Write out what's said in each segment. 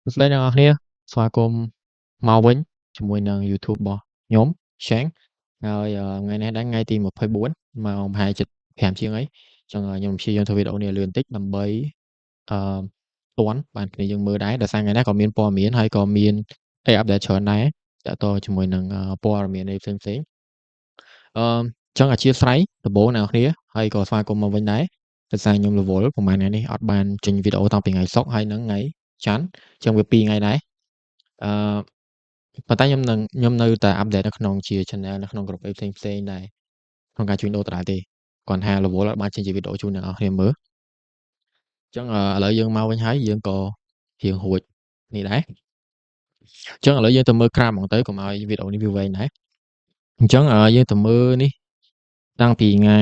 សួស្តីអ្នកនរគ្នាស្វាគមន៍មកវិញជាមួយនឹង YouTube របស់ខ្ញុំ Shang ហើយថ្ងៃនេះដែរថ្ងៃទី24ម៉ោងប្រហែលជិត5ជាងអីចឹងខ្ញុំព្យាយាមធ្វើវីដេអូនេះឲ្យលឿនបន្តិចដើម្បីអឺទាន់បានគ្នាយើងមើលដែរដោយសារថ្ងៃនេះក៏មានព័ត៌មានហើយក៏មានអីអាប់ដេតច្រើនដែរតាក់ទងជាមួយនឹងព័ត៌មានផ្សេងៗចឹងអធ្យាស្រ័យដំបូងអ្នកនរគ្នាហើយក៏ស្វាគមន៍មកវិញដែរដោយសារខ្ញុំរវល់ប្រហែលថ្ងៃនេះអត់បានចេញវីដេអូតាំងពីថ្ងៃសុក្រហើយនឹងថ្ងៃច័ន្ទចឹងវា2ថ្ងៃដែរអឺ ប៉ុន្តែខ្ញុំនៅតែអាប់ដេតនៅក្នុងជា channel នៅក្នុងក្រុមអីផ្សេងៗដែរក្នុងការជួញដូរដដែលទេគ្រាន់ថារវល់អត់បានចេញជាវីដេអូជូនអ្នកនរគ្នាមើលអញ្ចឹងឥឡូវយើងមកវិញហើយយើងក៏រៀងរួចនេះដែរអញ្ចឹងឥឡូវយើងទៅមើលក្រាមហ្មងទៅកុំឲ្យវីដេអូនេះវាវែងដែរអញ្ចឹងយើងទៅមើលនេះតាំងពីថ្ងៃ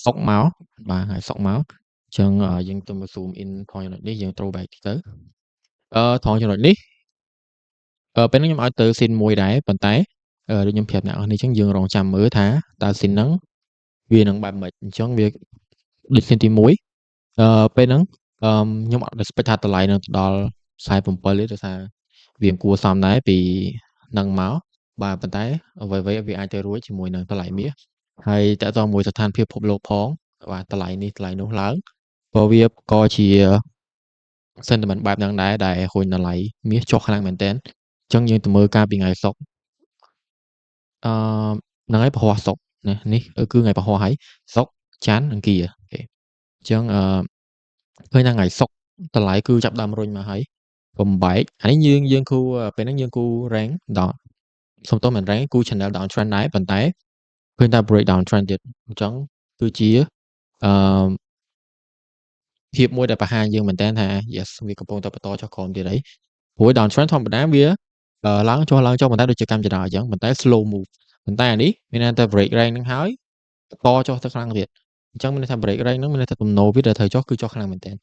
សុក្រមកបាទថ្ងៃសុក្រមកអញ្ចឹងយើងទៅមើល zoom in ថយចំណុចនេះយើង throw back តិចទៅថយចំណុចនេះពេលហ្នឹងខ្ញុំឲ្យទៅ scene មួយដែរប៉ុន្តែដូចខ្ញុំប្រាប់អ្នកនរគ្នាអញ្ចឹងយើងរងចាំមើលថាតើ scene ហ្នឹងវានឹងបែបម៉េចអញ្ចឹងវាដូច scene ទី1ពេលហ្នឹងខ្ញុំអត់ expect ថាតម្លៃនឹងទៅដល់47ទេដោយសារវាគួរសមដែរពីហ្នឹងមកបាទប៉ុន្តែអ្វីៗវាអាចទៅរួចជាមួយនឹងតម្លៃមាសហើយតកតងមួយស្ថានភាពពិភពលោកផងបាទតម្លៃនេះតម្លៃនោះឡើងព្រោះវាក៏ជា sentiment បែបហ្នឹងដែរដែលហួញតម្លៃមាសចុះខ្លាំងមែនទែនអញ្ចឹងយើងទៅមើលកាលពីថ្ងៃសុក្រអឺហ្នឹងហើយពហុសុក្រណានេះគឺថ្ងៃពហុហើយសុក្រច័ន្ទអង្គារអូខេអញ្ចឹងឃើញថាថ្ងៃសុក្រតម្លៃគឺចាប់ដើមរុញមកហើយបំបែកអានេះយើងគូពេលហ្នឹងយើងគូ rank ដល់សុំទោសមិន rank គូ channel down trend ដែរប៉ុន្តែឃើញថា break down trend ទៀតអញ្ចឹងគឺជាអឺភាពមួយដែលបង្ហាញយើងមែនតើថា yes វាកំពុងតែបន្តចុះក្រោមទៀតហើយព្រោះ down trend ធម្មតាវាឡើងចុះប៉ុន្តែដូចជាកម្មចរាអញ្ចឹងប៉ុន្តែ slow move ប៉ុន្តែអានេះមានន័យថា break rank ហ្នឹងហើយបន្តចុះទៅខ្លាំងទៀតអញ្ចឹងមានន័យថា break rank ហ្នឹងមានន័យថាទំនោរវាដែលត្រូវចុះគឺចុះខ្លាំងមែនទែន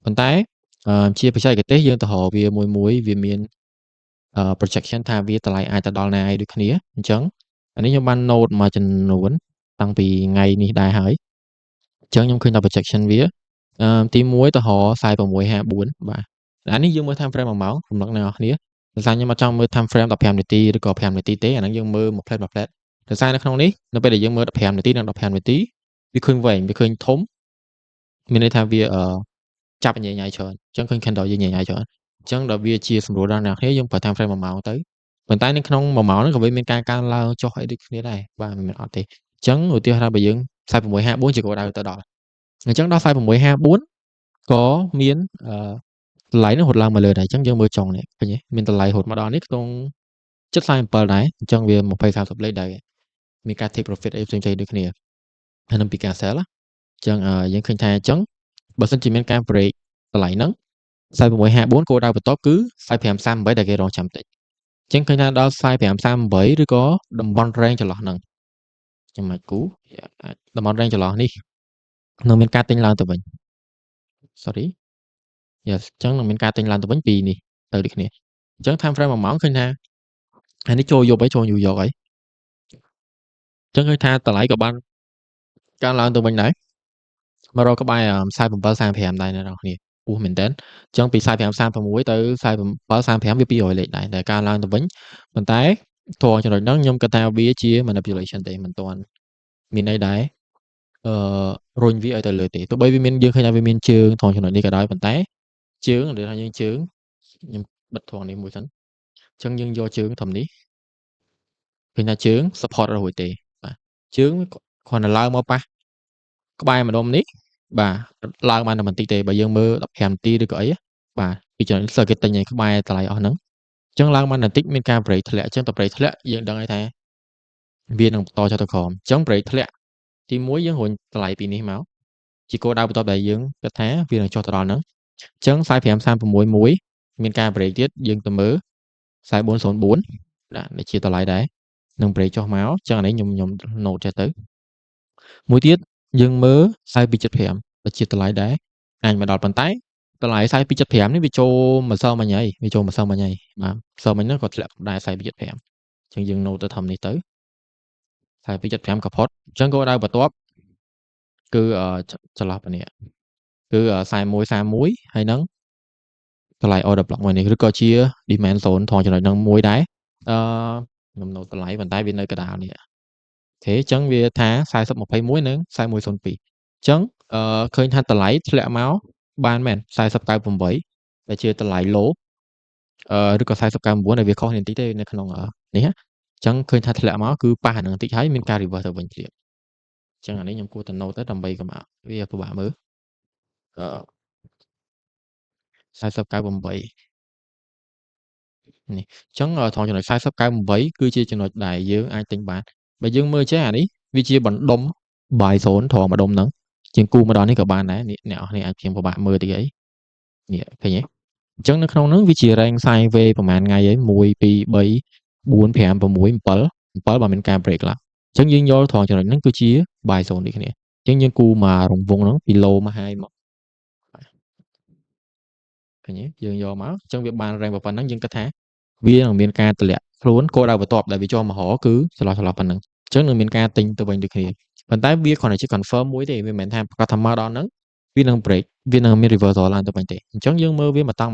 ប៉ុន្តែជាបច្ចេកទេសយើងទៅរកវាមួយវាមានprojection ថាវាតម្លៃអាចទៅដល់ណាឯដូចគ្នាអញ្ចឹងអានេះខ្ញុំបាន note មួយចំនួនតាំងពីថ្ងៃនេះដែរហើយអញ្ចឹងខ្ញុំឃើញថា projection វាទី1ទៅរក4654បាទអានេះយើងមើល time frame 1ម៉ោងរំលឹកអ្នកនរគ្នាដោយសារខ្ញុំអត់ចង់មើល time frame 15នាទីឬក៏5នាទីទេអាហ្នឹងយើងមើលមួយផ្លែតដោយសារនៅក្នុងនេះនៅពេលដែលយើងមើល15នាទីនិង15នាទីវាឃើញវែងវាឃើញធំមានន័យថាវាចាប់ញ៉ៃញ៉ៃច្រើនអញ្ចឹងឃើញ candle យើងញ៉ៃញ៉ៃច្រើនអញ្ចឹងដល់វាជាសម្រួលដល់អ្នកគ្នាយើងប្រើ time frame 1ម៉ោងទៅប៉ុន្តែនៅក្នុង1ម៉ោងហ្នឹងក៏វាមានការកើនឡើងចុះអីដូចគ្នាដែរបាទមិនមែនអត់ទេអញ្ចឹងឧទាហរណ៍ថាបើយើង4654ជាគោលដៅទៅដល់អញ្ចឹងដល់4654ក៏មានតម្លៃនឹងហត់ឡើងមកលើដែរអញ្ចឹងយើងមើលចុងនេះឃើញទេមានតម្លៃហត់មកដល់នេះខ្ទង់ជិត47ដែរអញ្ចឹងវា20 30លេខដែរមានការ take profit អីផ្សេងៗដូចគ្នាហើយនឹងពីការ sell អញ្ចឹងយើងឃើញថាអញ្ចឹងបើសិនជាមានការ break តម្លៃហ្នឹង4654គោលដៅបន្ទាប់គឺ4538ដែលគេរងចាំតិចអញ្ចឹងឃើញថាដល់4538ឬក៏តំបន់ range ចន្លោះហ្នឹងចាំមិនគូអាចតំបន់ range ចន្លោះនេះនឹងមានការទិញឡើងទៅវិញ sorry yes អញ្ចឹងនឹងមានការទិញឡើងទៅវិញពីនេះទៅដូចគ្នាអញ្ចឹង time frame 1ម៉ោងឃើញថាអានេះចូលយប់ហើយចូលយូរយកហើយអញ្ចឹងឃើញថាតម្លៃក៏បានកើនឡើងទៅវិញដែរមករកក្បែរ47 35ដែរអ្នកនរគ្នាពោះមែនតើអញ្ចឹងពី45 36ទៅ47 35វា200លេខដែរតែកើនឡើងទៅវិញប៉ុន្តែត្រង់ចំណុចហ្នឹងខ្ញុំគិតថាវាជា manipulation ទេមិនទាន់មានន័យដែររុញវាឲ្យទៅលើទេទោះបីវាមានយើងឃើញថាវាមានជើងត្រង់ចំណុចនេះក៏ដោយប៉ុន្តែជើងដែលថាយើងជើងខ្ញុំបិទត្រង់នេះមួយសិនអញ្ចឹងយើងយកជើងធំនេះឃើញថាជើង support អត់រួចទេបាទជើងគ្រាន់តែឡើងមកប៉ះក្បែរម្ដុំនេះបាទឡើងបានតែបន្តិចទេបើយើងមើល15នាទីឬក៏អីបាទពីចំណុច circuit ទិញឲ្យក្បែរតម្លៃអស់ហ្នឹងអញ្ចឹងឡើងបានបន្តិចមានការ break ធ្លាក់អញ្ចឹងទៅ break ធ្លាក់យើងដឹងហើយថាវានឹងបន្តចុះទៅក្រោមអញ្ចឹង break ធ្លាក់ទី1យើងរុញតម្លៃពីនេះមកជាគោលដៅបន្ទាប់ដែលយើងគិតថាវានឹងចុះទៅដល់ហ្នឹងអញ្ចឹង45 36មានការ break ទៀតយើងទៅមើល4404ដាក់នេះជាតម្លៃដែរនឹង break ចុះមកអញ្ចឹងអានេះខ្ញុំ note ចេះទៅមួយទៀតយើងមើល4275ដែលជាតម្លៃដែរអាចមកដល់ប៉ុន្តែតម្លៃ4275នេះវាចូលម្សិលមិញហើយវាចូលម្សិលមិញហើយបាទម្សិលមិញហ្នឹងក៏ធ្លាក់ដែរ4275អញ្ចឹងយើង note ទៅធំនេះទៅ4275ក៏ផុតអញ្ចឹងគោលដៅបន្ទាប់គឺចន្លោះប៉ុណ្នេះគឺ41 31ហើយនឹង តម្លៃ order block មួយនេះឬក៏ជា demand zone ថងចំណុចហ្នឹងមួយដែរខ្ញុំ note តម្លៃប៉ុន្តែវានៅកណ្ដាលនេះអូខេអញ្ចឹងវាថា4021និង4102អញ្ចឹងឃើញថាតម្លៃធ្លាក់មកបានមែន4098ដែលជាតម្លៃ low ឬក៏4099ដែលវាខុសនេះបន្តិចទេនៅក្នុងនេះអញ្ចឹងឃើញថាធ្លាក់មកគឺប៉ះអាហ្នឹងបន្តិចហើយមានការ reverse ទៅវិញទៀតអញ្ចឹងអានេះខ្ញុំគួរតែ note ទៅដើម្បីកុំឲ្យវាពិបាកមើល4098នេះអញ្ចឹងថងចំណុច4098គឺជាចំណុចដែលយើងអាចទិញបានបើយើងមើលចេះអានេះវាជាបណ្ដុំ buy zone ត្រង់ម្ដុំហ្នឹងជាងគូមកដល់នេះក៏បានដែរអ្នកនរគ្នាអាចជាងពិបាកមើលតិចអីនេះឃើញទេអញ្ចឹងនៅក្នុងហ្នឹងវាជា rank sideways ប្រហែលថ្ងៃហើយ1 2 3 4 5 6 7 7បើមានការ break ឡើងអញ្ចឹងយើងយកត្រង់ចំណុចហ្នឹងគឺជា buy zone ដូចគ្នាអញ្ចឹងយើងគូមករង្វង់ហ្នឹងពី low មក high មកឃើញទេយើងយកមកអញ្ចឹងវាបាន rank ប៉ុណ្ណឹងយើងគិតថាវានឹងមានការតម្លាក់ខ្លួនគោលដៅបន្ទាប់ដែលវាជាប់មហរគឺចន្លោះប៉ុណ្ណឹងអញ្ចឹងនឹងមានការទិញទៅវិញដូចគ្នាប៉ុន្តែវាគ្រាន់តែជា confirm មួយទេវាមិនមែនថាប្រកាសថាមកដល់ហ្នឹងវានឹង break វានឹងមាន reversal ឡើងទៅវិញទេអញ្ចឹងយើងមើលវាមកតង់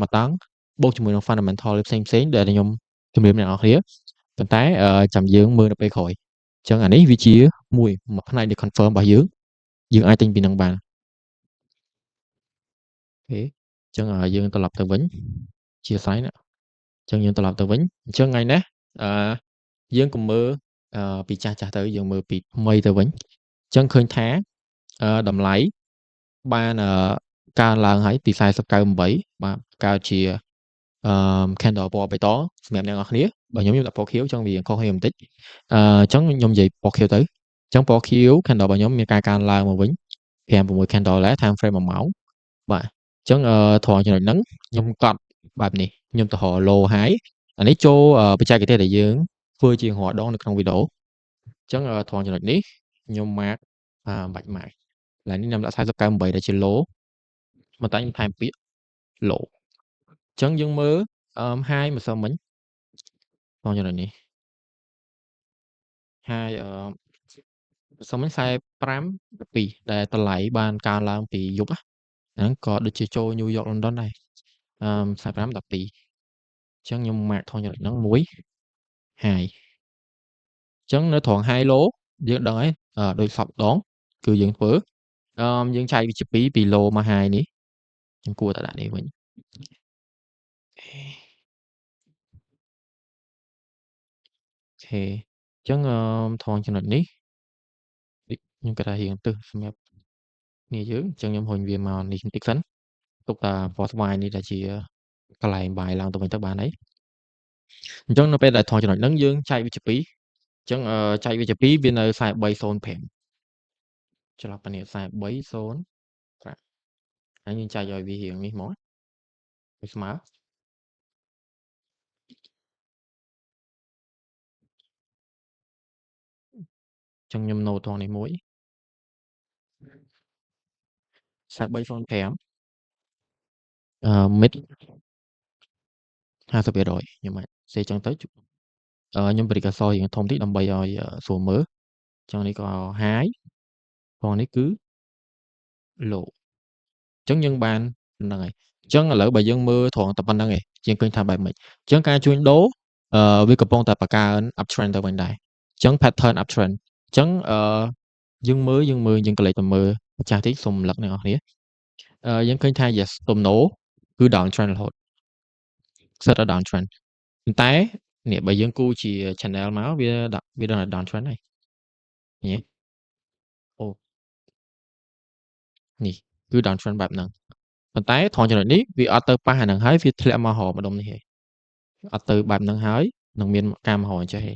បូកជាមួយនឹង fundamental ផ្សេងៗដែលខ្ញុំជម្រាបអ្នកនរគ្នាប៉ុន្តែចាំយើងមើលនៅពេលក្រោយអញ្ចឹងអានេះវាជាមួយផ្នែកនៃ confirm របស់យើងអាចទិញពីនឹងបានអូខេអញ្ចឹងយើងត្រឡប់ទៅវិញជាសាយណាអញ្ចឹងយើងត្រឡប់ទៅវិញអញ្ចឹងថ្ងៃនេះយើងកុំមើលពីចាស់ទៅយើងមើលពីថ្មីទៅវិញអញ្ចឹងឃើញថាតម្លៃបានកើនឡើងហើយពី4098បាទកើតជាcandle ពណ៌បៃតងសម្រាប់អ្នកនរគ្នាបើខ្ញុំដាក់ពណ៌ខៀវអញ្ចឹងវាខុសគ្នាបន្តិចអញ្ចឹងខ្ញុំនិយាយពណ៌ខៀវទៅអញ្ចឹងពណ៌ខៀវ candle របស់ខ្ញុំមានការកើនឡើងមកវិញ5-6 candle ដែរ time frame 1ម៉ោងបាទអញ្ចឹងត្រង់ចំណុចហ្នឹងខ្ញុំកត់បែបនេះខ្ញុំទៅរក low high អានេះចូលបច្ចេកទេសដែលយើងធ្វើជារាល់ដងនៅក្នុងវីដេអូអញ្ចឹងត្រង់ចំណុចនេះខ្ញុំ mark បាច់ mark ឡើយនេះខ្ញុំដាក់4098ដែលជា low ប៉ុន្តែខ្ញុំថែមពាក្យ low អញ្ចឹងយើងមើលhigh ម្សិលមិញត្រង់ចំណុចនេះ high ម្សិលមិញ45.12ដែលតម្លៃបានកើនឡើងពីយប់ហ្នឹងក៏ដូចជាចូល New York London ដែរ45.12អញ្ចឹងខ្ញុំ mark ថងចំណុចហ្នឹងមួយ high អញ្ចឹងនៅត្រង់ high low យើងដឹងហើយដូចសពដងគឺយើងធ្វើយើងចែកវាជា2ពី low មក high នេះខ្ញុំគួរតែដាក់នេះវិញអូខេអញ្ចឹងត្រង់ចំណុចនេះខ្ញុំគិតថារៀងទឹះសម្រាប់គ្នាយើងអញ្ចឹងខ្ញុំហុញវាមកនេះបន្តិចសិនទុកតាពណ៌ស្វាយនេះដែលជាកន្លែងបាយឡើងទៅវិញទៅបានហើយអញ្ចឹងនៅពេលដែលថងចំណុចហ្នឹងយើងចែកវាជា2អញ្ចឹងចែកវាជា2វានៅ43.05ច្រឡំប៉ានេះ43.05ហើយយើងចែកឲ្យវារៀងនេះមកវាស្មើអញ្ចឹងខ្ញុំ note ថងនេះមួយ43.05mid 50%ខ្ញុំអាចសេចឹងទៅខ្ញុំបរិកាសរៀងធំតិចដើម្បីឲ្យស្រួលមើលអញ្ចឹងនេះក៏ high ផងនេះគឺ low អញ្ចឹងយើងបានហ្នឹងហើយអញ្ចឹងឥឡូវបើយើងមើលត្រង់តែប៉ុណ្្នឹងឯងជាងឃើញថាបែបម៉េចអញ្ចឹងការជួញដូរវាកំពុងតែបង្កើន uptrend ទៅវិញដែរអញ្ចឹង pattern uptrend អញ្ចឹងយើងមើលយើងក៏លេចទៅមើលម្ចាស់តិចសុំរំលឹកអ្នកនរគ្នាយើងឃើញថា yes ទំនោរគឺ downtrend រហូតសិតតែ downtrend ប៉ុន្តែនេះបើយើងគូជា channel មកវាដល់ downtrend ហើយឃើញទេអូនេះគឺ downtrend បែបហ្នឹងប៉ុន្តែត្រង់ចំណុចនេះវាអត់ទៅប៉ះអាហ្នឹងហើយវាធ្លាក់មករកម្ដុំនេះហើយអត់ទៅបែបហ្នឹងហើយនឹងមានការមហោអញ្ចេះទេ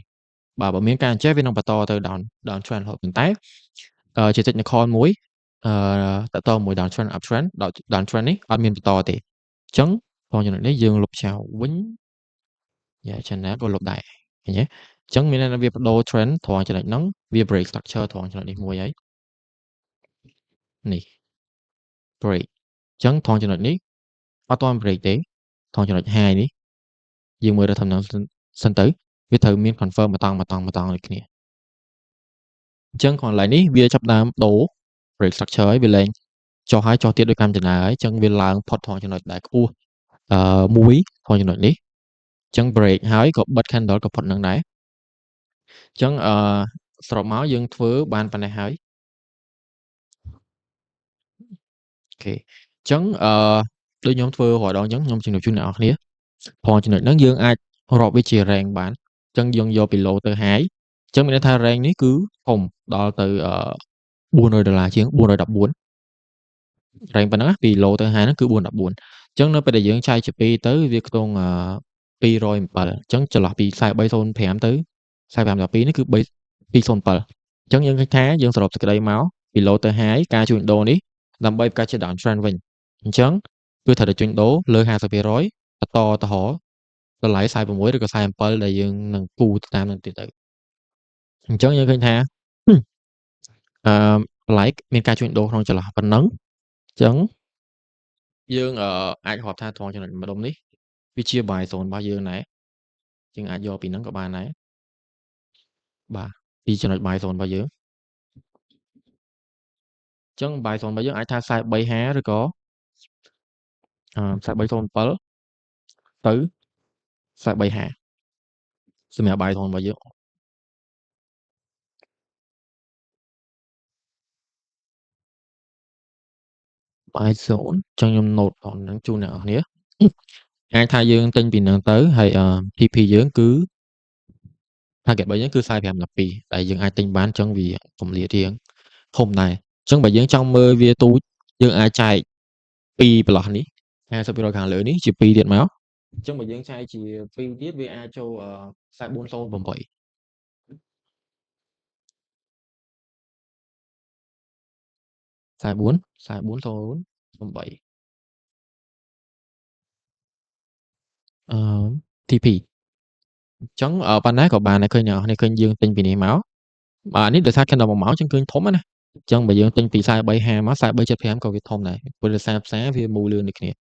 បើមានការអញ្ចេះវានឹងបន្តទៅ downtrend រហូតប៉ុន្តែជា technical មួយតទៅមួយ downtrend uptrend downtrend នេះអត់មានបន្តទេអញ្ចឹងត្រង់ចំណុចនេះយើងលុបចោលវិញchannel ក៏លុបដែរឃើញទេអញ្ចឹងមានន័យថាវាបដូរ trend ត្រង់ចំណុចហ្នឹងវា break structure ត្រង់ចំណុចនេះមួយហើយនេះ break អញ្ចឹងត្រង់ចំណុចនេះអត់ទាន់ break ទេត្រង់ចំណុច high នេះយើងមើលទៅធំហ្នឹងសិនទៅវាត្រូវមាន confirm ម្តងដូចគ្នាអញ្ចឹងកន្លែងនេះវាចាប់ដើមដូរ break structure ហើយវាលែងចុះហើយចុះទៀតដោយកម្មចំណាយហើយអញ្ចឹងវាឡើងផុតត្រង់ចំណុចដែលខ្ពស់ មួយផងចំណុចនេះចឹង break ហើយក៏បិទ candle ក៏ប៉ុណ្្នឹងដែរចឹងសរុបមកយើងធ្វើបានប៉ុណ្ណេះហើយអូខេចឹងដូចខ្ញុំធ្វើរាល់ដងចឹងខ្ញុំជំរាបជូនអ្នកនរគ្នាផងចំណុចហ្នឹងយើងអាចរាប់វាជា rank បានចឹងយើងយកពី low ទៅ high ចឹងមានន័យថា rank នេះគឺធំដល់ទៅ$400ជាង414 rank ប៉ុណ្ណឹងណាពី low ទៅ high ហ្នឹងគឺ414អញ្ចឹងនៅពេលដែលយើងចែកជា2ទៅវាខ្ទង់207អញ្ចឹងចន្លោះពី4305ទៅ4512នេះគឺ207អញ្ចឹងយើងឃើញថាយើងសរុបសេចក្តីមកពី low ទៅ high ការជួញដូរនេះដើម្បីបង្កើតជា down trend វិញអញ្ចឹងគឺត្រូវតែជួញដូរលើ 50% បន្តទៅរកតម្លៃ46ឬក៏47ដែលយើងនឹងគូតាមនឹងទៀតទៅអញ្ចឹងយើងឃើញថាតម្លៃមានការជួញដូរក្នុងចន្លោះប៉ុណ្ណឹងអញ្ចឹងយើងអាចរាប់ថាត្រង់ចំណុចម្ដុំនេះវាជា buy zone របស់យើងដែរយើងអាចយកពីហ្នឹងក៏បានដែរបាទពីចំណុច buy zone របស់យើងអញ្ចឹង buy zone របស់យើងអាចថា4350ឬក៏4307ទៅ4350សម្រាប់ buy zone របស់យើង buy zone អញ្ចឹងខ្ញុំ note ផងហ្នឹងជូនអ្នកនរគ្នាអាចថាយើងទិញពីហ្នឹងទៅហើយTP យើងគឺ target របស់យើងគឺ4512ដែលយើងអាចទិញបានអញ្ចឹងវាគម្លាតរៀងធំដែរអញ្ចឹងបើយើងចង់មើលវាទូចយើងអាចចែកពីប្រឡោះនេះ50%ខាងលើនេះជា2ទៀតមកអញ្ចឹងបើយើងចែកជា2ទៀតវាអាចចូល4408 44 4408TP អញ្ចឹងប៉ុណ្ណាក៏បានដែរឃើញអ្នកនរឃើញយើងទិញពីនេះមកនេះដោយសារ candle 1ម៉ោងអញ្ចឹងឃើញធំណាអញ្ចឹងបើយើងទិញពី4350មក4375ក៏វាធំដែរព្រោះដោយសារផ្សារវាមូលលឿនដូចគ្នាអ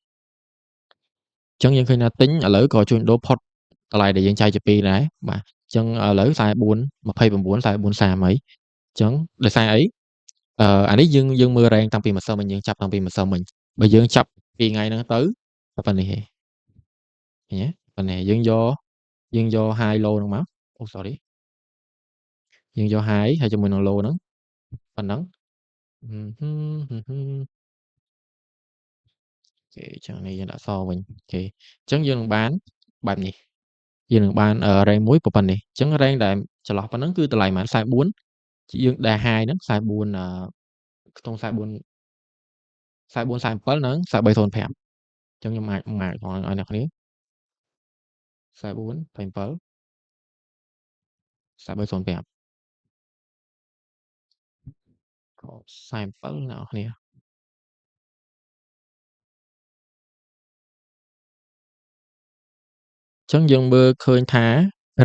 ញ្ចឹងយើងឃើញថាទិញឥឡូវក៏ជួញដូរផុតតម្លៃដែលយើងចែកជា2ដែរបាទអញ្ចឹងឥឡូវ4429 4430ហើយអញ្ចឹងដោយសារអីអានេះយើងមើល rank តាំងពីម្សិលមិញយើងចាប់តាំងពីម្សិលមិញបើយើងចាប់ពីថ្ងៃហ្នឹងទៅប៉ុណ្នេះឯងឃើញទេប៉ុណ្ណេះយើងយក high low ហ្នឹងមកអូ sorry យើងយក high ហើយជាមួយនឹង low ហ្នឹងប៉ុណ្ណឹងអូខេអញ្ចឹងនេះយើងដាក់សវិញអូខេអញ្ចឹងយើងនឹងបានបែបនេះយើងនឹងបាន rank មួយប៉ុណ្នេះអញ្ចឹង rank ដែលចន្លោះប៉ុណ្ណឹងគឺតម្លៃប្រហែល44យើងដែល high ហ្នឹង44ខ្ទង់44 44 47និង4305អញ្ចឹងខ្ញុំអាចម៉ាកផងឲ្យអ្នកគ្នា44 47 4305ក៏47អ្នកគ្នាអញ្ចឹងយើងមើលឃើញថា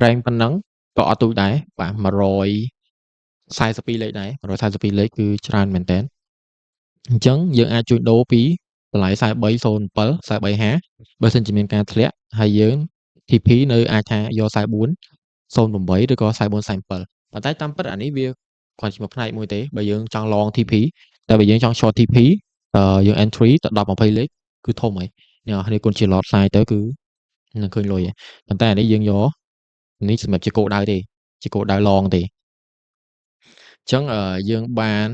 rank ប៉ុណ្ណឹងក៏អត់ទូចដែរបាទ142លេខដែរ142លេខគឺច្រើនមែនតើអញ្ចឹងយើងអាចជួញដូរពីតម្លៃ4307 4350បើសិនជាមានការធ្លាក់ហើយយើង TP នៅអាចថាយក4408ឬក៏4447ប៉ុន្តែតាមពិតអានេះវាគ្រាន់ជាមួយផ្នែកមួយទេបើយើងចង់ long TP តែបើយើងចង់ short TP យើង entry ទៅ10 20លេខគឺធំហើយអ្នកនរគ្នាគុណជា lot size ទៅគឺនឹងឃើញលុយហើយប៉ុន្តែអានេះយើងយកនេះសម្រាប់ជាគោលដៅទេជាគោលដៅ long ទេអញ្ចឹងយើងបាន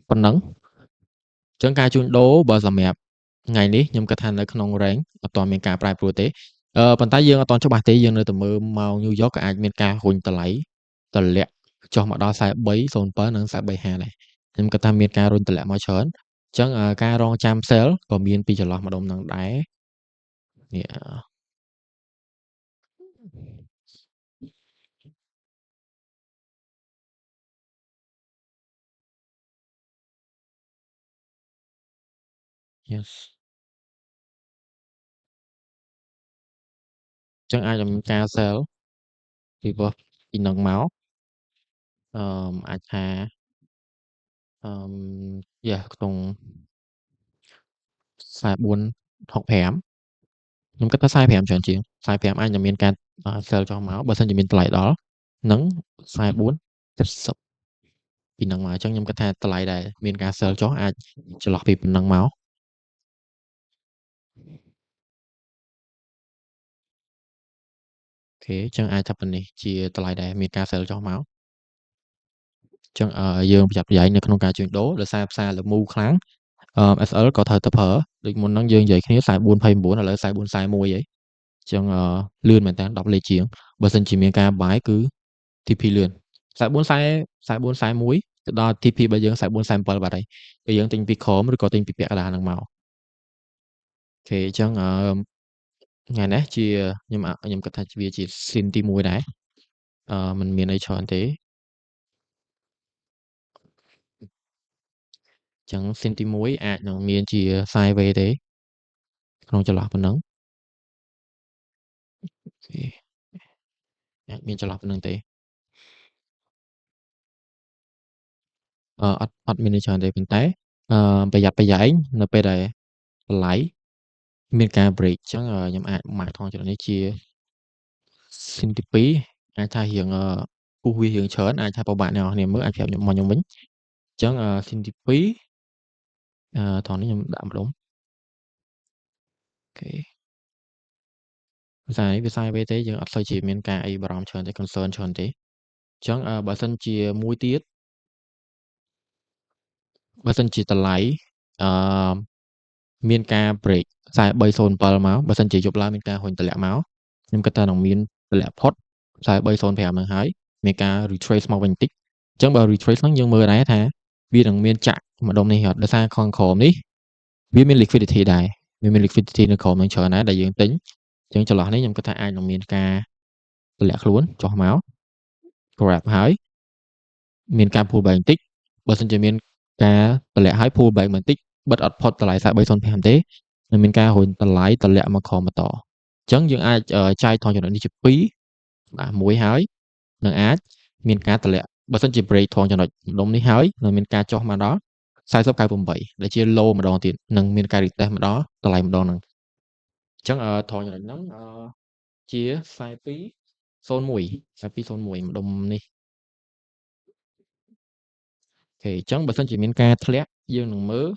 ប៉ុណ្ណឹងអញ្ចឹងការជួញដូរបើសម្រាប់ថ្ងៃនេះខ្ញុំគិតថានៅក្នុង range អត់ទាន់មានការប្រែប្រួលទេប៉ុន្តែយើងអត់ទាន់ច្បាស់ទេយើងនៅតែមើលម៉ោង New York ក៏អាចមានការរុញតម្លៃតម្លាក់ចុះមកដល់4307និង4350ដែរខ្ញុំគិតថាមានការរុញតម្លាក់មកច្រើនអញ្ចឹងការរងចាំ sell ក៏មានពីចន្លោះម្ដុំហ្នឹងដែរនេះyes អញ្ចឹងអាចនឹងមានការ sell ពីព្រោះពីនឹងមកអាចថាអឺខ្ទង់4465ខ្ញុំគិតថា45ច្រើនជាង45អាចនឹងមានការ sell ចុះមកបើសិនជាមានតម្លៃដល់នឹង4470ពីនឹងមកអញ្ចឹងខ្ញុំគិតថាតម្លៃដែលមានការ sell ចុះអាចចន្លោះពីប៉ុណ្ណឹងមក គេចឹងអាចថាប៉ុណ្នេះជាតម្លៃដែលមានការ sell ចុះមកចឹងយើងប្រយ័ត្នប្រយែងនៅក្នុងការជួញដូរដោយសារផ្សារលើមូលខ្លាំងSL ក៏ត្រូវតែប្រើដូចមុនហ្នឹងយើងនិយាយគ្នា44.29ឥឡូវ44.41ហីចឹងលឿនមែនតើ10លេខជាងបើសិនជាមានការបាយគឺ TP លឿន44.41ទៅដល់ TP របស់យើង44.47បាត់ហើយពេលយើងទិញពីក្រមឬក៏ទិញពីពាក់កណ្ដាលហ្នឹងមកអូខេចឹងថ្ងៃនេះជាខ្ញុំគិតថាវាជាស៊ីនទី1ដែរมันមានអីច្រើនទេចឹងស៊ីនទី1អាចនឹងមានជា sideways ទេក្នុងចន្លោះប៉ុណ្ណឹងអាចមានចន្លោះប៉ុណ្ណឹងទេអត់មានអីច្រើនទេប៉ុន្តែប្រយ័ត្នប្រយែងនៅពេលដែលតម្លៃមានការ break ចឹងខ្ញុំអាចម៉ាក់ថងចំណុចនេះជាស៊ីនទី2អាចថារៀងពុះវារៀងច្រើនអាចថាពិបាកអ្នកនរគ្នាមើលអាចប្រាប់ខ្ញុំវិញចឹងស៊ីនទី2ថងនេះខ្ញុំដាក់ម្ដុំអូខេភាសានេះវា sideways ទេយើងអត់សូវជាមានការអីបារម្ភច្រើនទេ concern ច្រើនទេចឹងបើសិនជាមួយទៀតបើសិនជាតម្លៃមានការ break 4307មកបើសិនជាយប់ឡើងមានការហុញតម្លាក់មកខ្ញុំគិតថានឹងមានតម្លាក់ផុត4305ហ្នឹងហើយមានការ retrace មកវិញបន្តិចអញ្ចឹងបើ retrace ហ្នឹងយើងមើលដែរថាវានឹងមានចាក់ម្ដុំនេះអត់ដោយសារខាងក្រោមនេះវាមាន liquidity ដែរវាមាន liquidity នៅក្រោមហ្នឹងច្រើនដែរដែលយើងទិញអញ្ចឹងចន្លោះនេះខ្ញុំគិតថាអាចនឹងមានការតម្លាក់ខ្លួនចុះមក grab ហើយមានការ pull back បន្តិចបើសិនជាមានការតម្លាក់ហើយ pull back បន្តិចបិទអត់ផុតតម្លៃ4305ទេនឹងមានការរុញតម្លៃតម្លាក់មកខំបន្តអញ្ចឹងយើងអាចចែកថងចំណុចនេះជា2បាទ1ហើយនឹងអាចមានការតម្លាក់បើសិនជា break ថងចំណុចម្ដុំនេះហើយនឹងមានការចុះមកដល់40.98ដែលជា low ម្ដងទៀតនឹងមានការ retest មកដល់តម្លៃម្ដងហ្នឹងអញ្ចឹងថងចំណុចហ្នឹងជា4201ម្ដុំនេះអូខេអញ្ចឹងបើសិនជាមានការធ្លាក់យើងនឹងមើល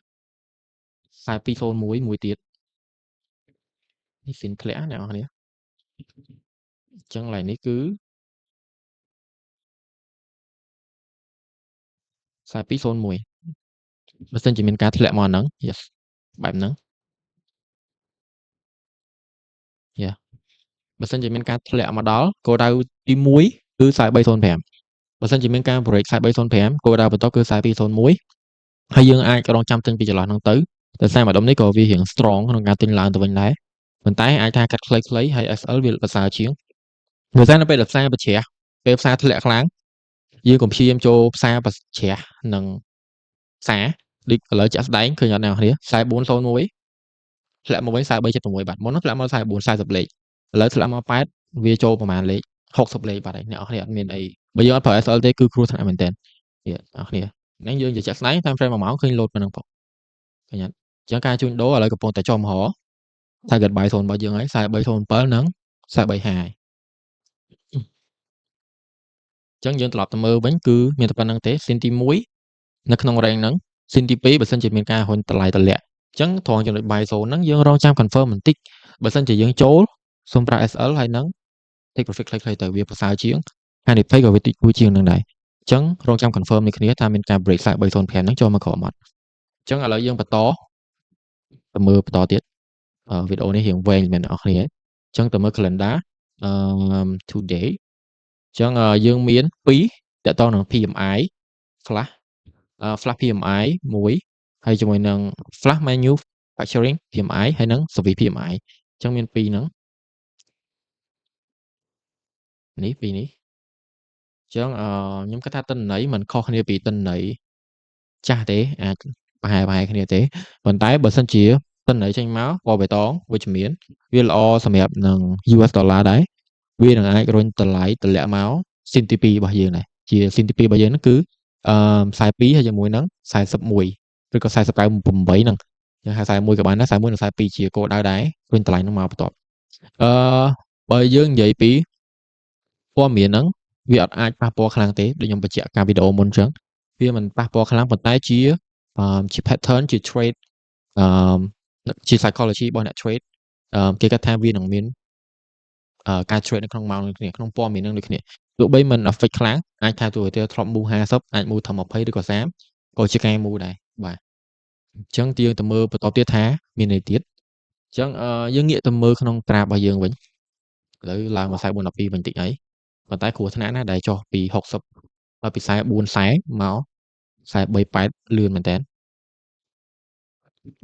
4201មួយទៀតនេះស៊ីនធ្លាក់អ្នកនរគ្នាអញ្ចឹងឡើយនេះគឺ4201បើសិនជាមានការធ្លាក់មកហ្នឹង yes បែបហ្នឹងយ៉ាបើសិនជាមានការធ្លាក់មកដល់គោលដៅទី1គឺ4305បើសិនជាមានការ break 4305គោលដៅបន្តគឺ4201ហើយយើងអាចរងចាំទិញពីចន្លោះហ្នឹងទៅតែសារម្ដុំនេះក៏វារៀង strong ក្នុងការទិញឡើងទៅវិញដែរប៉ុន្តែអាចថាកាត់ខ្លីៗហើយ SL វាប្រសើរជាងដោយសារនៅពេលដែលផ្សារប្រជ្រះពេលផ្សារធ្លាក់ខ្លាំងយើងកុំព្យាយាមចូលផ្សារប្រជ្រះនឹងផ្សារដូចឥឡូវចាក់ស្ដែងឃើញអត់អ្នកនរគ្នា4401ធ្លាក់មកវិញ4376បាទមុនហ្នឹងធ្លាក់មក4440លេខឥឡូវធ្លាក់មក8វាចូលប្រហែលលេខ60លេខបាទហើយអ្នកនរគ្នាអត់មានអីបើយើងអត់ប្រើ SL ទេគឺគ្រោះថ្នាក់មែនតើអ្នកនរគ្នាហ្នឹងយើងនិយាយចាក់ស្ដែងតាម frame 1ម៉ោងឃើញ load ប៉ុណ្ណឹងផងឃើញអត់អញ្ចឹងការជួញដូរឥឡូវកំពុងតែចុះមហោ target buy zone របស់យើងហើយ4307និង4350អញ្ចឹងយើងត្រឡប់ទៅមើលវិញគឺមានតែប៉ុណ្្នឹងទេស៊ីនទី1នៅក្នុង range ហ្នឹងស៊ីនទី2បើសិនជាមានការរុញតម្លៃតម្លាក់អញ្ចឹងត្រង់ចំណុច buy zone ហ្នឹងយើងរងចាំ confirm បន្តិចបើសិនជាយើងចូលសូមប្រើ SL ហើយនឹង take profit ខ្លីៗទៅវាប្រសើរជាងហើយនិភ័យក៏វាតិចតួចជាងនឹងដែរអញ្ចឹងរងចាំ confirm នេះគ្នាថាមានការ break 4305ហ្នឹងចូលមកក្រោមអត់អញ្ចឹងឥឡូវយើងបន្តទៅមើលបន្តទៀតវីដេអូនេះរៀងវែងមែនអ្នកនរគ្នាអញ្ចឹងទៅមើល calendar today អញ្ចឹងយើងមាន2តកតងនឹង PMI flash flash PMI 1ហើយជាមួយនឹង flash manufacturing PMI ហើយនឹង service PMI អញ្ចឹងមាន2ហ្នឹងនេះ2នេះអញ្ចឹងខ្ញុំគិតថាទិន្នន័យមិនខុសគ្នាពីទិន្នន័យចាស់ទេអាចប្រហែលគ្នាទេប៉ុន្តែបើសិនជាទិន្នន័យចេញមកពណ៌បៃតងវិជ្ជមានវាល្អសម្រាប់នឹង US ដុល្លារដែរវានឹងអាចរុញតម្លៃតម្លាក់មកស៊ីនទី2របស់យើងដែរជាស៊ីនទី2របស់យើងហ្នឹងគឺ42ហើយជាមួយនឹង41ឬក៏49.8ហ្នឹងយើងហៅ41ក៏បានដែរ41និង42ជាគោលដៅដែររុញតម្លៃហ្នឹងមកបន្ទាប់បើយើងនិយាយពីព័ត៌មានហ្នឹងវាអត់អាចប៉ះពាល់ខ្លាំងទេដូចខ្ញុំបញ្ជាក់ការវីដេអូមុនអញ្ចឹងវាមិនប៉ះពាល់ខ្លាំងប៉ុន្តែជា pattern ជា trade ជា psychology របស់អ្នក trade គេគិតថាវានឹងមាន ការ trade នៅក្នុងម៉ោងដូចគ្នាក្នុងព័ត៌មាននឹងដូចគ្នាទោះបីមិន affect ខ្លាំងអាចថាទូទៅធ្លាប់ move 50អាច move ថា20ឬក៏30ក៏ជាការ move ដែរបាទអញ្ចឹងយើងទៅមើលបន្តទៀតថាមានន័យទៀតអញ្ចឹងយើងងាកទៅមើលក្នុងត្រារបស់យើងវិញឥឡូវឡើងមក4412បន្តិចអីប៉ុន្តែគ្រោះថ្នាក់ណាស់ដែលចុះពី60ពី4440មក4380លឿនមែនតើ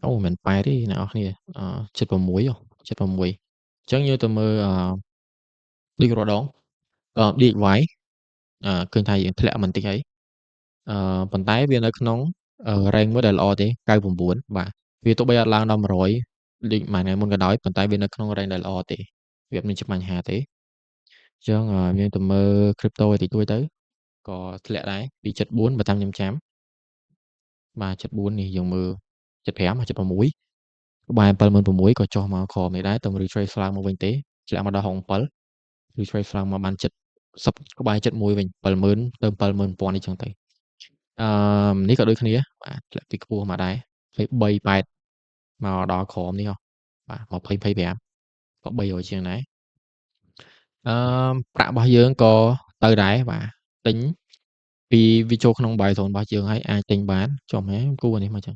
អូមិនមែន8ទេអ្នកនរគ្នា76 76អញ្ចឹងយើងទៅមើលដូចរដងDXY ឃើញថាយើងធ្លាក់បន្តិចហើយប៉ុន្តែវានៅក្នុងrange មួយដែលល្អទេ99បាទវាទោះបីអត់ឡើងដល់100ដូចមួយថ្ងៃមុនក៏ដោយប៉ុន្តែវានៅក្នុង range ដែលល្អទេវាអត់មានជាបញ្ហាទេអញ្ចឹងយើងទៅមើល crypto ឲ្យតិចតួចទៅក៏ធ្លាក់ដែរពី74បើតាមខ្ញុំចាំបាទ74នេះយើងមើល75 76ក្បែរ76ក៏ចុះមកក្រោមនេះដែរទៅ retrace ឡើងមកវិញទេធ្លាក់មកដល់67 retrace ឡើងមកបាន70ក្បែរ71វិញ70000ទៅ71000នេះចឹងទៅនេះក៏ដូចគ្នាបាទធ្លាក់ពីខ្ពស់មកដែរ2380មកដល់ក្រោមនេះហ៎បាទ20 25ក៏300ជាងដែរប្រាក់របស់យើងក៏ទៅដែរបាទទិញពីវាចូលក្នុង buy zone របស់យើងហើយអាចទិញបានចុះមែនគូអានេះមកចឹង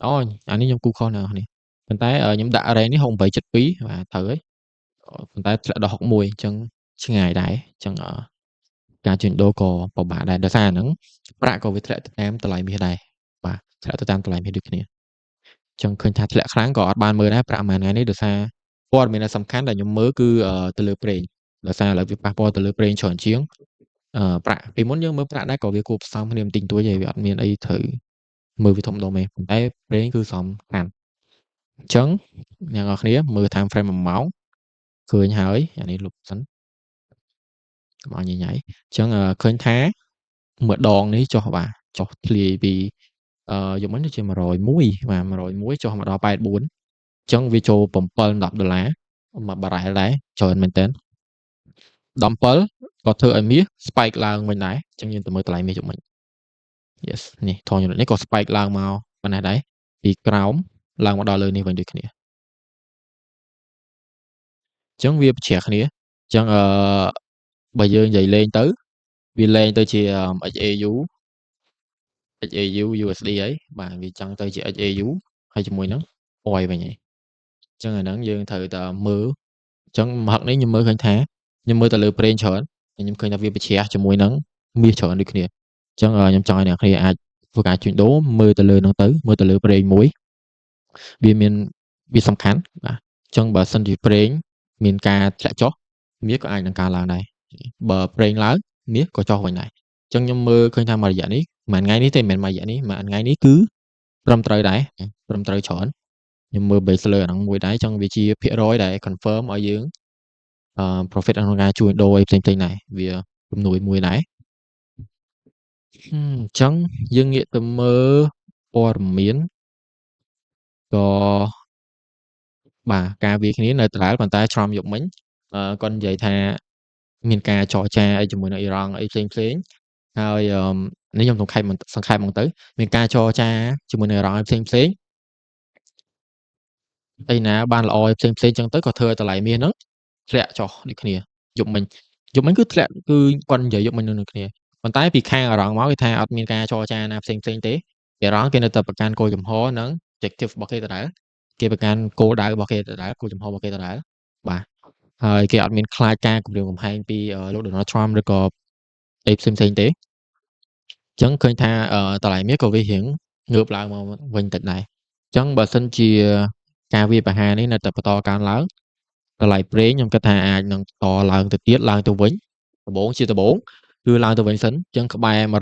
អូអានេះខ្ញុំគូខុសអ្នកនរគ្នាប៉ុន្តែខ្ញុំដាក់ range នេះ6872បាទត្រូវហើយប៉ុន្តែធ្លាក់ដល់61អញ្ចឹងឆ្ងាយដែរអញ្ចឹងការជួញដូរក៏ពិបាកដែរដោយសារហ្នឹងប្រាក់ក៏វាធ្លាក់ទៅតាមតម្លៃមាសដែរបាទធ្លាក់ទៅតាមតម្លៃមាសដូចគ្នាអញ្ចឹងឃើញថាធ្លាក់ខ្លាំងក៏អត់បានមើលដែរប្រាក់មួយថ្ងៃនេះដោយសារព័ត៌មានដែលសំខាន់ដែលខ្ញុំមើលគឺទៅលើប្រេងដោយសារឥឡូវវាប៉ះពាល់ទៅលើប្រេងច្រើនជាងប្រាក់ពីមុនយើងមើលប្រាក់ដែរក៏វាគួរផ្សំគ្នាបន្តិចតួចហើយវាអត់មានអីត្រូវមើលវាធំដុំទេប៉ុន្តែប្រេងគឺសំខាន់អញ្ចឹងអ្នកនរគ្នាមើល time frame 1ម៉ោងឃើញហើយអានេះលុបសិនកុំឲ្យញញ៉ៃអញ្ចឹងឃើញថាម្ដងនេះចុះបាទចុះធ្លាយពីយកមិញទៅជា101បាទ101ចុះមកដល់84អញ្ចឹងវាចូល7-10ដុល្លារមួយបារ៉ែលដែរច្រើនមែនតើ17ក៏ធ្វើឲ្យមាស spike ឡើងវិញដែរអញ្ចឹងយើងទៅមើលតម្លៃមាសយកមិញ yes នេះថយនេះក៏ spike ឡើងមកប៉ុណ្ណេះដែរពីក្រោមឡើងមកដល់លើនេះវិញដូចគ្នាអញ្ចឹងវាប្រជ្រះគ្នាអញ្ចឹងបើយើងនិយាយលេងទៅវាលេងទៅជា XAU USD ហើយបាទវាចង់ទៅជា XAU ហើយជាមួយនឹង oil វិញហើយអញ្ចឹងអាហ្នឹងយើងត្រូវតែមើលអញ្ចឹងមហឹកនេះខ្ញុំមើលឃើញថាខ្ញុំមើលទៅលើប្រេងច្រើនខ្ញុំឃើញថាវាប្រជ្រះជាមួយនឹងមាសច្រើនដូចគ្នាអញ្ចឹងខ្ញុំចង់ឲ្យអ្នកគ្នាអាចធ្វើការជួញដូរមើលទៅលើហ្នឹងទៅមើលទៅលើប្រេងមួយវាសំខាន់បាទអញ្ចឹងបើសិនជាប្រេងមានការធ្លាក់ចុះមាសក៏អាចនឹងកើនឡើងដែរបើប្រេងឡើងមាសក៏ចុះវិញដែរអញ្ចឹងខ្ញុំមើលឃើញថាមួយរយៈនេះមួយថ្ងៃនេះទេមិនមែនមួយរយៈនេះមួយថ្ងៃនេះគឺត្រឹមត្រូវដែរត្រឹមត្រូវច្រើនខ្ញុំមើល base លើអាហ្នឹងមួយដែរអញ្ចឹងវាជាភាគរយដែល confirm ឲ្យយើងprofit ក្នុងការជួញដូរអីផ្សេងៗដែរវាជំនួយមួយដែរអញ្ចឹងយើងងាកទៅមើលព័ត៌មានក៏បាទការវាយគ្នានៅដដែលប៉ុន្តែឆ្លំយកមិញគាត់និយាយថាមានការចរចាអីជាមួយនឹងអ៊ីរ៉ង់អីផ្សេងៗហើយនេះខ្ញុំសង្ខេបមកទៅមានការចរចាជាមួយនឹងអ៊ីរ៉ង់អីផ្សេងៗអីណាបានល្អផ្សេងៗចឹងទៅក៏ធ្វើឲ្យតម្លៃមាសហ្នឹងធ្លាក់ចុះដូចគ្នាយប់មិញគឺធ្លាក់គឺគាត់និយាយយប់មិញនឹងគ្នាប៉ុន្តែពីខាងអារ៉ង់មកគេថាអត់មានការចរចាណាផ្សេងៗទេអារ៉ង់គេនៅតែប្រកាន់គោលចំហនិង objective របស់គេដដែលគេប្រកាន់គោលដៅរបស់គេដដែលគោលចំហរបស់គេដដែលបាទហើយគេអត់មានខ្លាចការគម្រាមកំហែងពីលោក Donald Trump ឬក៏អីផ្សេងៗទេអញ្ចឹងឃើញថាតម្លៃមាសក៏វារៀងងើបឡើងមកវិញតិចដែរអញ្ចឹងបើសិនជាការវាយប្រហារនេះនៅតែបន្តកើនឡើងតម្លៃប្រេងខ្ញុំគិតថាអាចនឹងតឡើងទៅទៀតឡើងទៅវិញដំបូងគឺឡើងទៅវិញសិនអញ្ចឹងក្បែរ101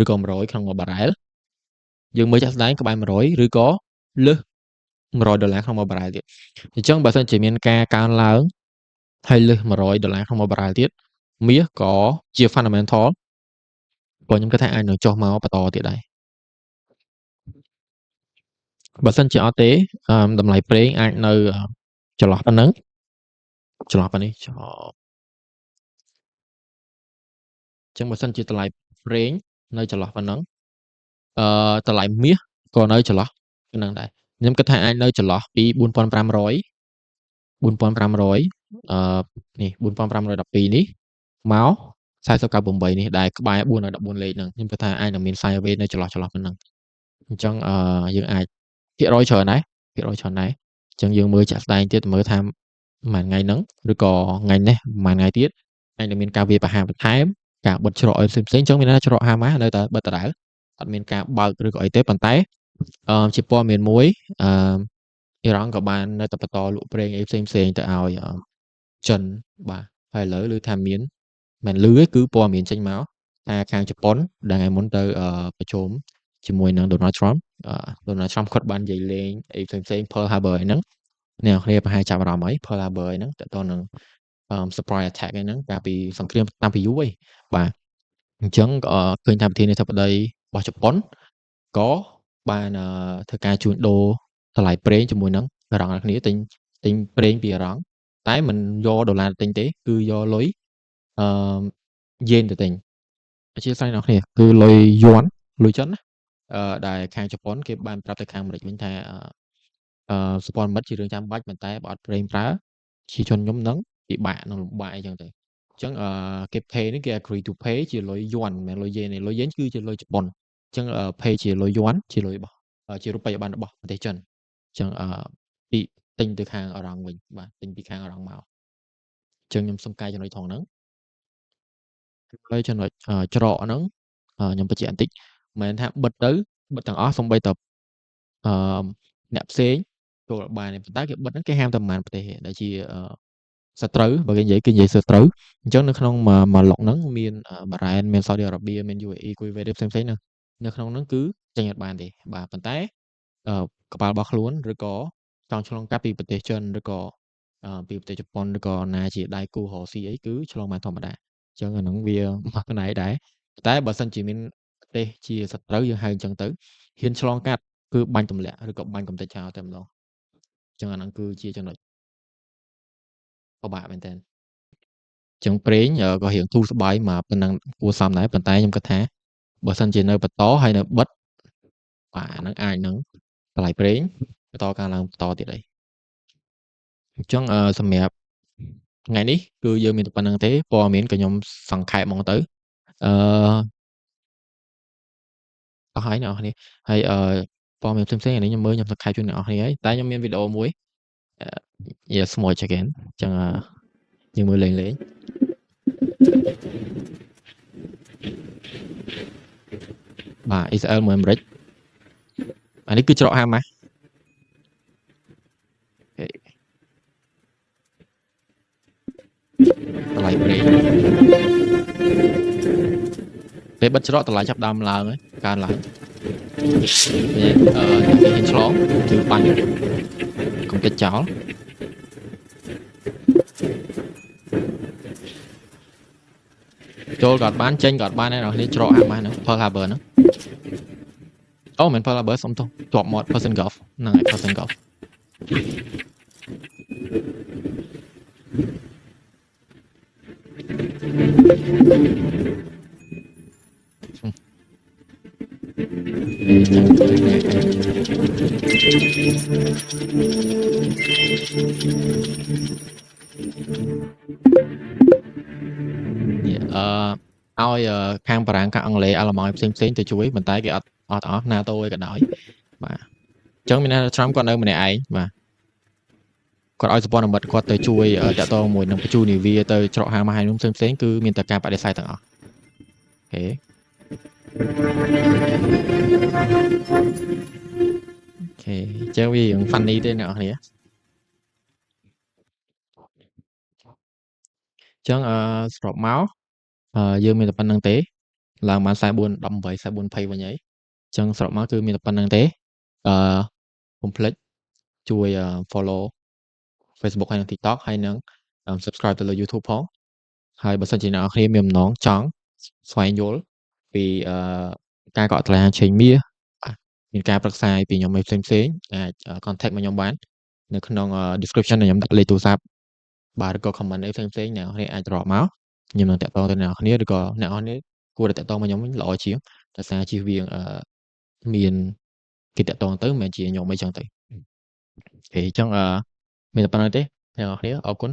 ឬក៏100ក្នុងមួយបារ៉ែលយើងមើលចាស់ស្ដែងក្បែរ100ឬក៏លើស$100ក្នុងមួយបារ៉ែលទៀតអញ្ចឹងបើសិនជាមានការកើនឡើងហើយលើស$100ក្នុងមួយបារ៉ែលទៀតមាសក៏ជា fundamental ក៏ខ្ញុំគិតថាអាចនឹងចុះមកបន្តទៀតដែរបើសិនជាអត់ទេតម្លៃប្រេងអាចនៅចន្លោះប៉ុណ្ណឹងចន្លោះប៉ុណ្នេះអញ្ចឹងបើសិនជាតម្លៃប្រេងនៅចន្លោះប៉ុណ្ណឹងតម្លៃមាសក៏នៅចន្លោះប៉ុណ្ណឹងដែរខ្ញុំគិតថាអាចនៅចន្លោះពី4500 នេះ4512នេះមក4098នេះដែលក្បែរ414លេខហ្នឹងខ្ញុំគិតថាអាចនឹងមាន sideways នៅចន្លោះប៉ុណ្ណឹងអញ្ចឹងយើងអាចភាគរយច្រើនដែរអញ្ចឹងយើងមើលចាក់ស្ដែងទៀតមើលថាមួយថ្ងៃហ្នឹងឬក៏ថ្ងៃនេះមួយថ្ងៃទៀតអាចនឹងមានការវាយប្រហារបន្ថែមការបិទច្រកឲ្យផ្សេងៗអញ្ចឹងមានន័យថាច្រកហាម៉ាស់នៅតែបិទដដែលអត់មានការបើកឬក៏អីទេប៉ុន្តែជាព័ត៌មានមួយអ៊ីរ៉ង់ក៏បាននៅតែបន្តលក់ប្រេងអីផ្សេងៗទៅឲ្យចិនបាទហើយឥឡូវឮថាមានមិនឮទេគឺព័ត៌មានចេញមកថាខាងជប៉ុនដែលថ្ងៃមុនទៅប្រជុំជាមួយនឹង Donald Trump គាត់បាននិយាយលេងអីផ្សេងៗ Pearl Harbor អីហ្នឹងអ្នកគ្នាប្រហែលចាប់អារម្មណ៍ហើយ Pearl Harbor អីហ្នឹងតើតើនឹងsurprise attack អីហ្នឹងកាលពីសង្គ្រាមតាំងពីយូរហើយបាទអញ្ចឹងឃើញថាប្រធានាធិបតីរបស់ជប៉ុនក៏បានធ្វើការជួញដូរតម្លៃប្រេងជាមួយនឹងអារ៉ង់គ្នាទិញប្រេងពីអារ៉ង់តែមិនយកដុល្លារទិញទេគឺយកលុយយេនទៅទិញអធិស្ឋានអ្នកគ្នាគឺលុយយួនលុយចិនណាដែលខាងជប៉ុនគេបានប្រាប់ទៅខាងអាមេរិកវិញថាសម្ព័ន្ធមិត្តជារឿងចាំបាច់ប៉ុន្តែបើអត់ប្រេងប្រើជាជនខ្ញុំនឹងពិបាកនឹងលំបាកអីចឹងទៅអញ្ចឹងគេ pay នេះគេ agree to pay ជាលុយយួនមិនមែនលុយយេនទេលុយយេនគឺជាលុយជប៉ុនអញ្ចឹងpay ជាលុយយួនជាលុយរបស់ជារូបិយប័ណ្ណរបស់ប្រទេសចិនអញ្ចឹងពីទិញទៅខាងអារ៉ង់វិញបាទទិញពីខាងអារ៉ង់មកអញ្ចឹងខ្ញុំសុំកែចំណុចថងហ្នឹងហើយចំណុចច្រកហ្នឹងខ្ញុំបញ្ជាក់បន្តិចមិនមែនថាបិទទៅបិទទាំងអស់សូម្បីតែអ្នកផ្សេងចូលបានទេប៉ុន្តែគេបិទហ្នឹងគេហាមតែប្រហែលប្រទេសទេដែលជាសត្រូវបើគេនិយាយសត្រូវអញ្ចឹងនៅក្នុងមួយឡុកហ្នឹងមានបារ៉ែនមានសាអូឌីអារ៉ាប៊ីមាន UAE គូវេតផ្សេងៗហ្នឹងនៅក្នុងហ្នឹងគឺចេញអត់បានទេបាទប៉ុន្តែកប៉ាល់របស់ខ្លួនឬក៏ចង់ឆ្លងកាត់ពីប្រទេសចិនឬក៏ពីប្រទេសជប៉ុនឬក៏ណាជាដៃគូរកស៊ីអីគឺឆ្លងបានធម្មតាអញ្ចឹងអាហ្នឹងវាមួយផ្នែកដែរតែបើសិនជាមានប្រទេសជាសត្រូវយើងហៅអញ្ចឹងទៅហ៊ានឆ្លងកាត់គឺបាញ់ទម្លាក់ឬក៏បាញ់កំទេចចោលតែម្ដងអញ្ចឹងអាហ្នឹងគឺជាចំណុចពិបាកមែនតើអញ្ចឹងប្រេងក៏រៀងធូរស្បើយមកប៉ុណ្ណឹងគួរសមដែរប៉ុន្តែខ្ញុំគិតថាបើសិនជានៅបន្តហើយនៅបិទបាទអាហ្នឹងអាចនឹងតម្លៃប្រេងបន្តកើនឡើងបន្តទៀតអីអញ្ចឹងសម្រាប់ថ្ងៃនេះគឺយើងមានតែប៉ុណ្្នឹងទេព័ត៌មានក៏ខ្ញុំសង្ខេបហ្មងទៅអឺអស់ហើយអ្នកនរគ្នាហើយព័ត៌មានផ្សេងៗអានេះខ្ញុំមើលខ្ញុំសង្ខេបជូនអ្នកនរគ្នាហើយតែខ្ញុំមានវីដេអូមួយyes small again អញ្ចឹងយើងមើលលេងបាទអ៊ីស្រាអែលមួយអាមេរិកអានេះគឺច្រកហាម៉ាស់តម្លៃប្រេងពេលបិទច្រកតម្លៃចាប់ដើមឡើងហើយកើនឡើងនេះឆ្លងគឺបាញ់កុំគិតចោលចូលក៏អត់បានចេញក៏អត់បានដែរអ្នកនេះច្រកហាម៉ាស់ហ្នឹង Pearl Harbor ហ្នឹងអូមិន Pearl Harbor សុំទោសជាប់មាត់ Persian Gulf ហ្នឹងហើយ Persian Gulf ឲ្យខាងបារាំងខាងអង់គ្លេសអាល្លឺម៉ង់ផ្សេងទៅជួយប៉ុន្តែគេអត់ទាំងអស់ NATO ឯក៏ដោយបាទអញ្ចឹងមានន័យថា Trump គាត់នៅម្នាក់ឯងបាទគាត់ឲ្យសម្ព័ន្ធមិត្តគាត់ទៅជួយតាក់ទងមួយនឹងបញ្ជូននាវាទៅច្រកហាម៉ាស់ហើយនោះផ្សេងគឺមានតែការបដិសេធទាំងអស់អូខេអញ្ចឹងវារឿង funny ទេអ្នកនរគ្នាអញ្ចឹងសរុបមកយើងមានតែប៉ុណ្្នឹងទេឡើងបាន44 18 44 20វិញហើយអញ្ចឹងសរុបមកគឺមានតែប៉ុណ្្នឹងទេកុំភ្លេចជួយ follow Facebook ហើយនិង TikTok ហើយនិង subscribe ទៅលើ YouTube ផងហើយបើសិនជាអ្នកនរគ្នាមានបំណងចង់ស្វែងយល់ពីការកក់ត្រាឆេងមាសមានការប្រឹក្សាពីខ្ញុំផ្សេងអាច contact មកខ្ញុំបាននៅក្នុង description ខ្ញុំដាក់លេខទូរស័ព្ទបាទឬក៏ comment អីផ្សេងអ្នកនរគ្នាអាចរាប់មកខ្ញុំនឹងតាក់ទងទៅអ្នកនរគ្នាឬក៏អ្នកនរគ្នាគួរតែតាក់ទងមកខ្ញុំវិញល្អជាងដោយសារជៀសវាងមានគេតាក់ទងទៅមិនមែនជាខ្ញុំអីចឹងទៅអូខេអញ្ចឹងមានតែប៉ុណ្្នឹងទេអ្នកនរគ្នាអរគុណ